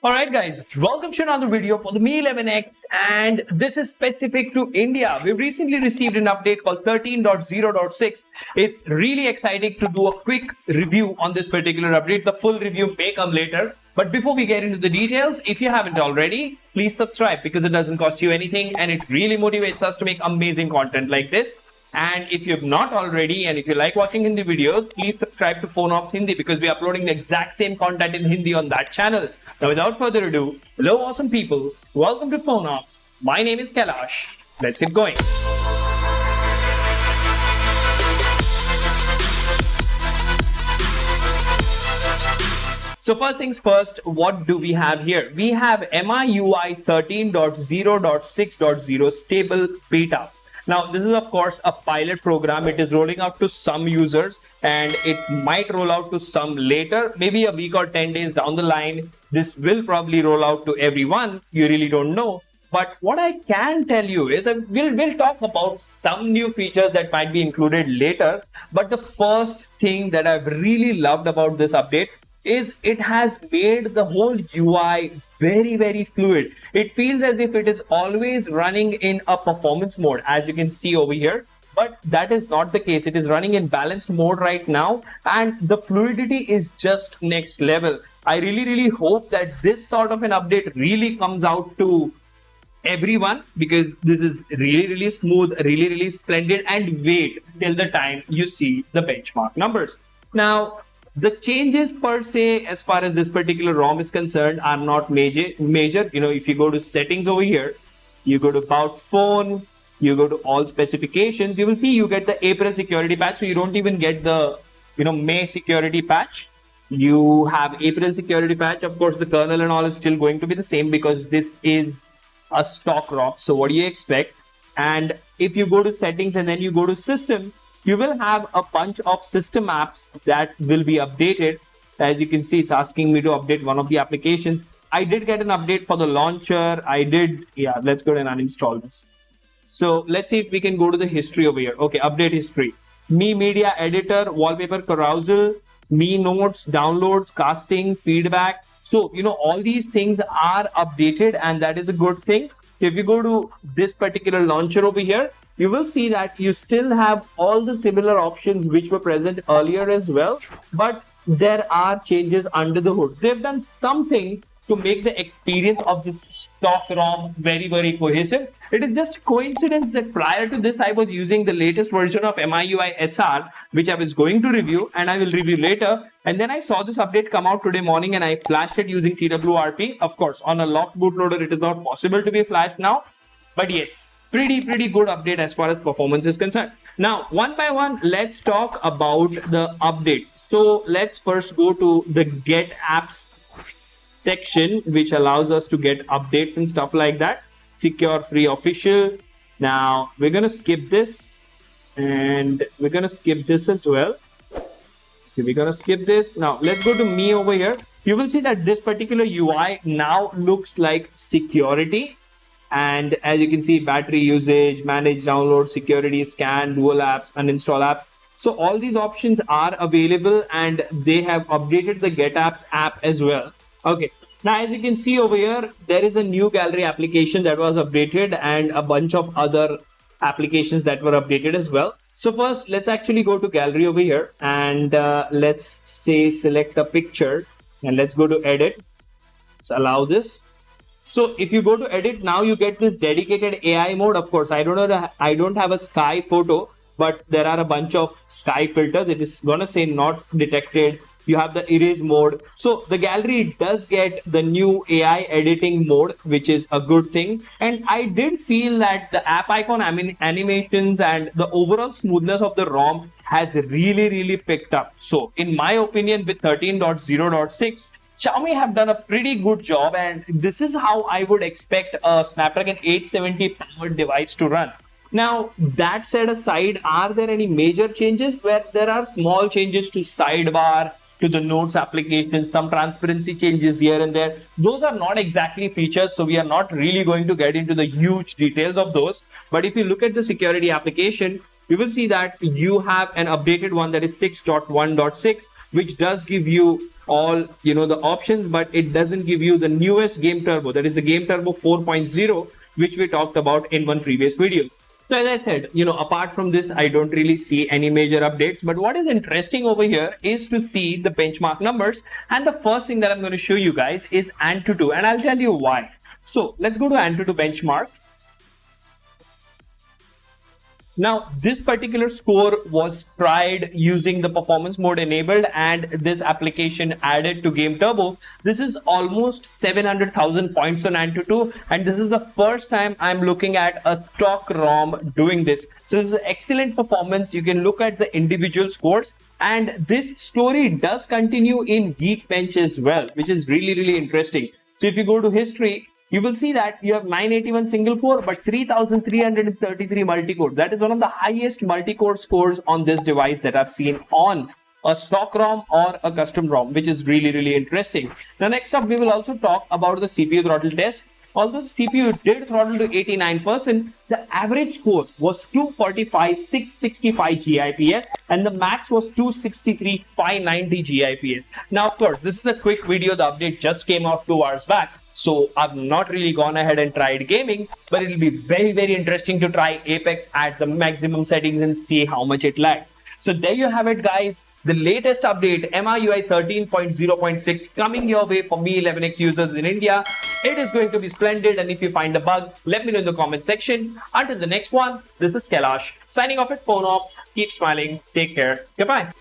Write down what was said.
Alright guys, welcome to another video for the Mi 11X, and this is specific to India. We've recently received an update called 13.0.6. It's really exciting to do a quick review on this particular update. The full review may come later. But before we get into the details, if you haven't already, please subscribe because it doesn't cost you anything and it really motivates us to make amazing content like this. And if you've not already, and if you like watching Hindi videos, please subscribe to PhoneOps Hindi because we're uploading the exact same content in Hindi on that channel. Now, without further ado, hello awesome people, welcome to PhoneOps. My name is Kailash. Let's get going. So first things first, what do we have here? We have MIUI 13.0.6.0 stable beta. Now, this is of course a pilot program. It is rolling out to some users and it might roll out to some later, maybe a week or 10 days down the line. This will probably roll out to everyone. You really don't know. But what I can tell you is we'll talk about some new features that might be included later. But the first thing that I've really loved about this update is it has made the whole UI very fluid. It feels as if it is always running in a performance mode, as you can see over here. But that is not the case. It is running in balanced mode right now, and the fluidity is just next level. I really hope that this sort of an update really comes out to everyone because this is really smooth, really splendid, and wait till the time you see the benchmark numbers. Now, the changes per se, as far as this particular ROM is concerned, are not major. You know, if you go to settings over here, you go to about phone, you go to all specifications, you will see you get the April security patch. So you don't even get the, May security patch. You have April security patch. Of course, the kernel and all is still going to be the same because this is a stock ROM. So what do you expect? And if you go to settings and then you go to system, you will have a bunch of system apps that will be updated. As you can see, it's asking me to update one of the applications. I did get an update for the launcher. Let's go and uninstall this. So let's see if we can go to the history over here. Okay, update history. Mi Media Editor, Wallpaper Carousel, Mi Notes, Downloads, Casting, Feedback. So, all these things are updated and that is a good thing. If you go to this particular launcher over here, you will see that you still have all the similar options which were present earlier as well, but there are changes under the hood. They've done something to make the experience of this stock ROM very cohesive. It is just a coincidence that prior to this, I was using the latest version of MIUI SR, which I was going to review and I will review later. And then I saw this update come out today morning and I flashed it using TWRP. Of course, on a locked bootloader, it is not possible to be flashed now, but yes, pretty good update as far as performance is concerned. Now, one by one, let's talk about the updates. So let's first go to the Get Apps section, which allows us to get updates and stuff like that. Secure Free Official. Now, we're going to skip this and we're going to skip this as well. Okay, we're going to skip this. Now, let's go to Me over here. You will see that this particular UI now looks like security. And as you can see, battery usage, manage download, security, scan, dual apps, uninstall apps. So all these options are available and they have updated the Get Apps app as well. Okay. Now, as you can see over here, there is a new gallery application that was updated and a bunch of other applications that were updated as well. So first, let's actually go to gallery over here and let's say select a picture and let's go to edit. Let's allow this. So if you go to edit, now you get this dedicated AI mode. Of course, I don't have a sky photo, but there are a bunch of sky filters. It is gonna say not detected. You have the erase mode. So the gallery does get the new AI editing mode, which is a good thing. And I did feel that the app icon animations and the overall smoothness of the ROM has really picked up. So in my opinion, with 13.0.6, Xiaomi have done a pretty good job, and this is how I would expect a Snapdragon 870 powered device to run. Now, that said aside, are there any major changes? Where there are small changes to sidebar, to the notes application, some transparency changes here and there. Those are not exactly features, so we are not really going to get into the huge details of those. But if you look at the security application, you will see that you have an updated one that is 6.1.6. which does give you all the options, but it doesn't give you the newest Game Turbo, that is the Game Turbo 4.0, which we talked about in one previous video. So as I said, apart from this, I don't really see any major updates. But what is interesting over here is to see the benchmark numbers. And the first thing that I'm going to show you guys is Antutu, and I'll tell you why. So let's go to Antutu benchmark. Now, this particular score was tried using the performance mode enabled and this application added to Game Turbo. This is almost 700,000 points on Antutu, and this is the first time I'm looking at a stock ROM doing this. So this is excellent performance. You can look at the individual scores, and this story does continue in Geekbench as well, which is really, really interesting. So if you go to history, you will see that you have 981 single core, but 3,333 multi-core. That is one of the highest multi-core scores on this device that I've seen on a stock ROM or a custom ROM, which is really, really interesting. Now, next up, we will also talk about the CPU throttle test. Although the CPU did throttle to 89%, the average score was 245 665 GIPS and the max was 263 590 GIPS. Now, of course, this is a quick video. The update just came out 2 hours back. So I've not really gone ahead and tried gaming, but it'll be very, very interesting to try Apex at the maximum settings and see how much it lags. So there you have it, guys. The latest update, MIUI 13.0.6, coming your way for Mi 11X users in India. It is going to be splendid, and if you find a bug, let me know in the comment section. Until the next one, this is Kailash signing off at PhoneOps. Keep smiling. Take care. Goodbye.